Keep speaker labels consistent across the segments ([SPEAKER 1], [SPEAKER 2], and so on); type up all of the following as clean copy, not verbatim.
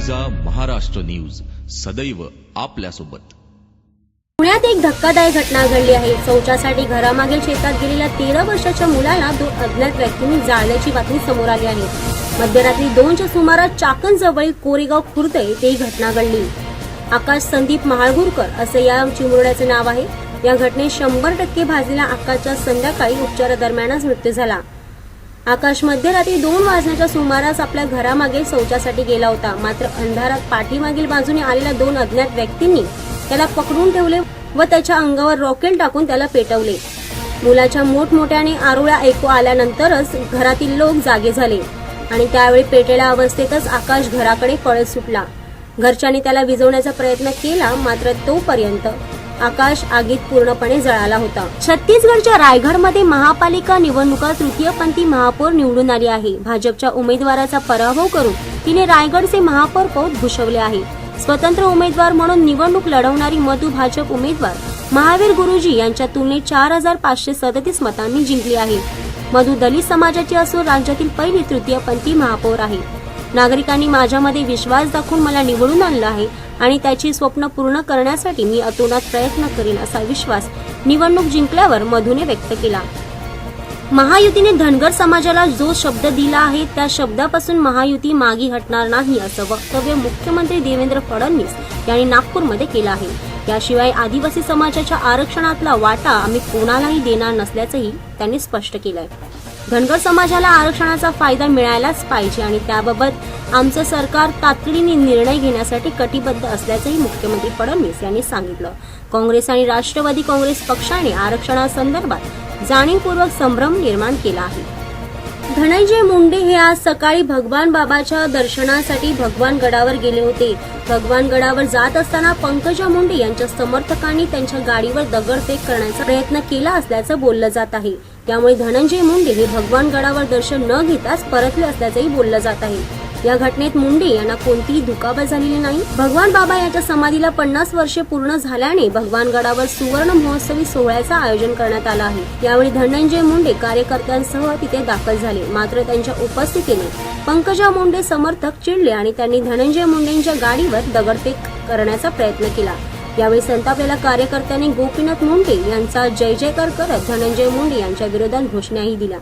[SPEAKER 1] माझा महाराष्ट्र न्यूज सदैव आपल्यासोबत।
[SPEAKER 2] पुण्यात एक धक्कादायक घटना घडली आहे। शौचासाठी घरामागील शेतात गेलेल्या 13 वर्षाच्या मुलाला 2 अज्ञात व्यक्तींनी जाळल्याची बातमी समोर आली आहे। मध्यरात्री 2च्या सुमारास चाकण जवळील कोरेगाव खुर्द येथे ही घटना घडली। आकाश संदीप महाळगुरकर असे या चिमुरड्याचे नाव आहे। या घटनेत 100% भाजलेल्या आकाशच्या संध्याकाळी उपचारादरम्यानच मृत्यू झाला। आकाश मध्यरात्री 2 वाजण्याच्या सुमारास आपल्या घरामागे शौचासाठी गेला होता। मात्र अंधारात पाठीमागील बाजूने आलेल्या 2 अज्ञात व्यक्तींनी त्याला पकडून ठेवले व त्याच्या अंगावर रॉकेल टाकून त्याला पेटवले। मुलाच्या मोठमोठ्याने आरोळ्या ऐकू आल्यानंतरच घरातील लोक जागे झाले आणि त्यावेळी पेटलेल्या अवस्थेतच आकाश घराकडे पळत सुटला। घरच्यांनी त्याला विझवण्याचा प्रयत्न केला, मात्र तोपर्यंत आकाश आगीत पूर्णपणे जळाला होता। छत्तीसगडच्या रायगडमध्ये महापालिका निवडणुका तृतीयपंथी महापौर निवडून आली आहे। भाजपच्या उमेदवाराचा पराभव करून तिने रायगडचे महापौर पद भूषवले आहे। स्वतंत्र उमेदवार म्हणून निवडणूक लढवणारी मधू भाजप उमेदवार महावीर गुरुजी यांच्या तुलनेत 4537 मतांनी जिंकली आहे। मधू दलित समाजाची असून राज्यातील पहिली तृतीयपंथी महापौर आहे। नागरिकांनी माझ्यामध्ये विश्वास दाखवून मला निवडून आणलं आहे आणि त्याची स्वप्न पूर्ण करण्यासाठी मी अतोनात प्रयत्न करीन असा विश्वास निवडणूक जिंकल्यावर मधूने व्यक्त केला। महायुतीने धनगर समाजाला जो शब्द दिला आहे त्या शब्दापासून महायुती मागे हटणार नाही असं वक्तव्य मुख्यमंत्री देवेंद्र फडणवीस यांनी नागपूरमध्ये केलं आहे। याशिवाय आदिवासी समाजाच्या आरक्षणातला वाटा आम्ही कोणालाही देणार नसल्याचंही त्यांनी स्पष्ट केलंय। धनगर समाजाला आरक्षणाचा फायदा मिळायलाच पाहिजे आणि त्याबाबत आमचं सरकार तातडीने निर्णय घेण्यासाठी कटिबद्ध असल्याचंही मुख्यमंत्री फडणवीस यांनी सांगितलं। काँग्रेस आणि राष्ट्रवादी काँग्रेस पक्षाने आरक्षणासंदर्भात जाणीवपूर्वक संभ्रम निर्माण केला आहे। धनंजय मुंडे हे आज सकाळी भगवान बाबाच्या दर्शनासाठी भगवान गडावर गेले होते। भगवान गडावर जात असताना पंकजा मुंडे यांच्या समर्थकांनी त्यांच्या गाडीवर दगडफेक करण्याचा प्रयत्न केला असल्याचं बोललं जात आहे। त्यामुळे धनंजय मुंडे हे भगवान गडावर दर्शन न घेताच परतले असल्याचंही बोललं जात आहे। या घटनेत मुंडे यांना कोणतीही दुखापत झालेली नाही। भगवान बाबा यांच्या समाधीला 50 वर्षे पूर्ण झाल्याने भगवान गडावर सुवर्ण महोत्सवी सोहळ्याचं आयोजन करण्यात आलं आहे। यावेळी धनंजय मुंडे कार्यकर्त्यांसह तिथे दाखल झाले, मात्र त्यांच्या उपस्थितीने पंकजा मुंडे समर्थक चिडले आणि त्यांनी धनंजय मुंडेंच्या गाडीवर दगडफेक करण्याचा प्रयत्न केला। यावेळी संतापलेल्या कार्यकर्त्यांनी गोपीनाथ मुंडे यांचा जय जयकार करत धनंजय मुंडे यांच्या विरोधात घोषणाही दिल्या।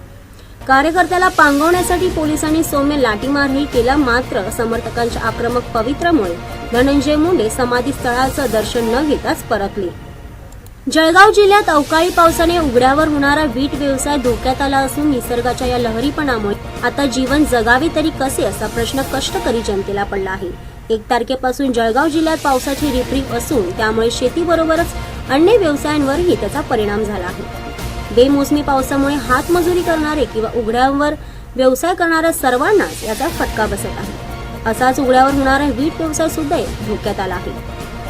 [SPEAKER 2] कार्यकर्त्याला पांगवण्यासाठी पोलिसांनी सौम्य लाठीमारही केला, मात्र समर्थकांच्या आक्रमक पवित्र्यामुळे धनंजय मुंडे समाधी स्थळाचं दर्शन न घेताच परतले। जळगाव जिल्ह्यात अवकाळी पावसाने उघड्यावर होणारा वीट व्यवसाय धोक्यात आला असून निसर्गाच्या या लहरीपणामुळे आता जीवन जगावे तरी कसे असा प्रश्न कष्टकरी जनतेला पडला आहे। 1 तारखेपासून जळगाव जिल्ह्यात पावसाची रिपरिप असून त्यामुळे शेतीबरोबरच अन्य व्यवसायांवरही त्याचा परिणाम झाला आहे। बेमोसमी पावसामुळे हातमजुरी करणारे किंवा उघड्यावर व्यवसाय करणाऱ्या सर्वांनाच याचा फटका बसत आहे। असाच उघड्यावर होणारा वीट व्यवसाय सुद्धा धोक्यात आला आहे।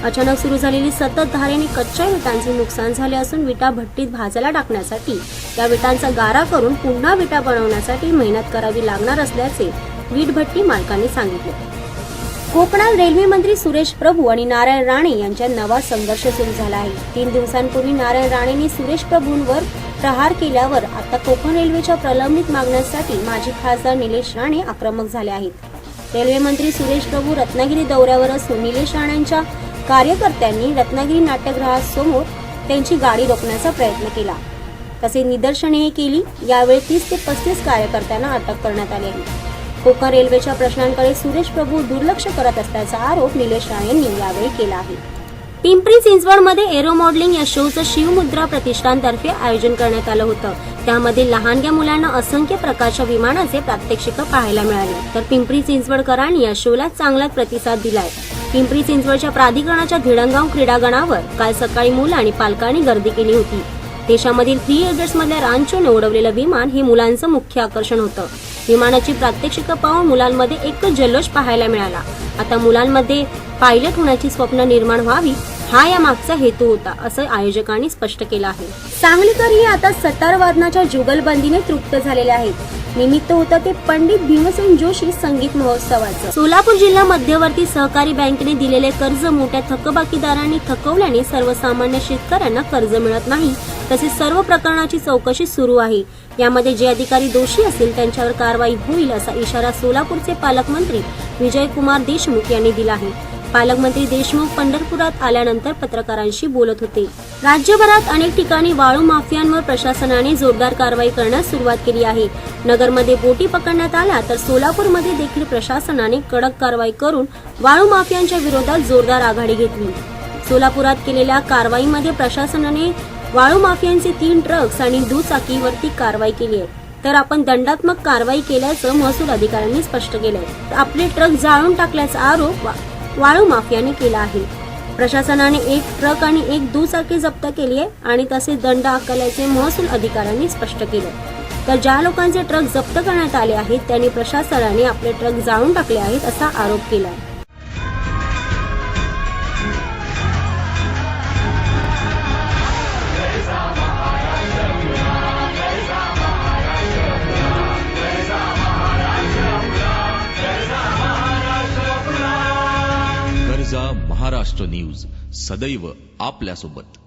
[SPEAKER 2] अचानक सुरू झालेली सतत धारेने कच्च्या विटांचे नुकसान झाले असून विटा भट्टीत भाजायला टाकण्यासाठी या विटांचा गारा करून पुन्हा विटा बनवण्यासाठी मेहनत करावी लागणार असल्याचे वीट भट्टी मालकांनी सांगितले। कोकणात रेल्वे मंत्री सुरेश प्रभू आणि नारायण राणे यांच्यात नवा संघर्ष सुरू झाला आहे। 3 दिवसांपूर्वी नारायण राणेंनी सुरेश प्रभूंवर प्रहार केल्यावर आता कोकण रेल्वेच्या प्रलंबित मागण्यांसाठी माजी खासदार निलेश राणे आक्रमक झाले आहेत। रेल्वे मंत्री सुरेश प्रभू रत्नागिरी दौऱ्यावर असून निलेश राणेंच्या कार्यकर्त्यांनी रत्नागिरी नाट्यगृहासमोर त्यांची गाडी रोखण्याचा प्रयत्न केला, तसे निदर्शनेही केली। यावेळी 30 ते 35 कार्यकर्त्यांना अटक करण्यात आली आहे। कोकण रेल्वेच्या प्रश्नांकडे सुरेश प्रभू दुर्लक्ष करत असल्याचा आरोप निलेश राणेंनी यावेळी केला आहे। पिंपरी चिंचवडमध्ये एरो मॉडेलिंग या शोचं शिवमुद्रा प्रतिष्ठानतर्फे आयोजन करण्यात आलं होतं। त्यामध्ये लहानग्या मुलांना असंख्य प्रकारच्या विमानाचे प्रात्यक्षिक पाहायला मिळाले, तर पिंपरी चिंचवडकरांनी या शोला चांगला प्रतिसाद दिलाय। पिंपरी चिंचवडच्या प्राधिकरणाच्या धिडंगाव क्रीडांगणावर काल सकाळी मुलं आणि पालकांनी गर्दी केली होती। देशामधील 3 इडियट्स मधल्या रांचोने उडवलेलं विमान हे मुलांचं मुख्य आकर्षण होतं। विमानाची प्रात्यक्षिक पाहून मुलांमध्ये एकच जल्लोष पाहायला मिळाला। आता मुलांमध्ये पायलट होण्याची स्वप्न निर्माण व्हावी हा या मागचा हेतू होता, असं आयोजकांनी स्पष्ट केलं आहे। सांगलीकरही आता सतार वादनाच्या जुगलबंदीने तृप्त झालेले आहेत। निमित्त होतं ते पंडित भीमसेन जोशी संगीत महोत्सवाचं। सोलापूर जिल्हा मध्यवर्ती सहकारी बँकेने दिलेले कर्ज मोठ्या थकबाकीदारांनी थकवल्याने सर्वसामान्य शेतकऱ्यांना कर्ज मिळत नाही, तसेच सर्व प्रकरणाची चौकशी सुरू आहे। यामध्ये जे अधिकारी दोषी असतील त्यांच्यावर कारवाई होईल असा इशारा सोलापूरचे पालकमंत्री विजयकुमार देशमुख यांनी दिला आहे। पालकमंत्री देशमुख पंढरपुरात आल्यानंतर पत्रकारांशी बोलत होते। राज्यभरात अनेक ठिकाणी वाळू माफियांवर प्रशासनाने जोरदार कारवाई करण्यास सुरुवात केली आहे। नगरमध्ये बोटी पकडण्यात आल्या तर सोलापूरमध्ये देखील प्रशासनाने कडक कारवाई करून वाळू माफियांच्या विरोधात जोरदार आघाडी घेतली। सोलापुरात केलेल्या कारवाईमध्ये प्रशासनाने वाळू माफियांचे 3 ट्रक्स आणि दुचाकीवरती कारवाई केली आहे, तर आपण दंडात्मक कारवाई केल्याचं महसूल अधिकाऱ्यांनी स्पष्ट केलंय। आपले ट्रक जाळून टाकल्याचा आरोप वाळू माफियाने केला आहे। प्रशासनाने 1 ट्रक आणि 1 दुचाकी जप्त केली आहे आणि तसे दंड आकारल्याचे महसूल अधिकाऱ्यांनी स्पष्ट केले। तर ज्या लोकांचे ट्रक जप्त करण्यात आले आहेत त्यांनी प्रशासनाने आपले ट्रक जाळून टाकले आहेत असा आरोप केला आहे।
[SPEAKER 1] गर्जा महाराष्ट्र न्यूज सदैव आपल्यासोबत।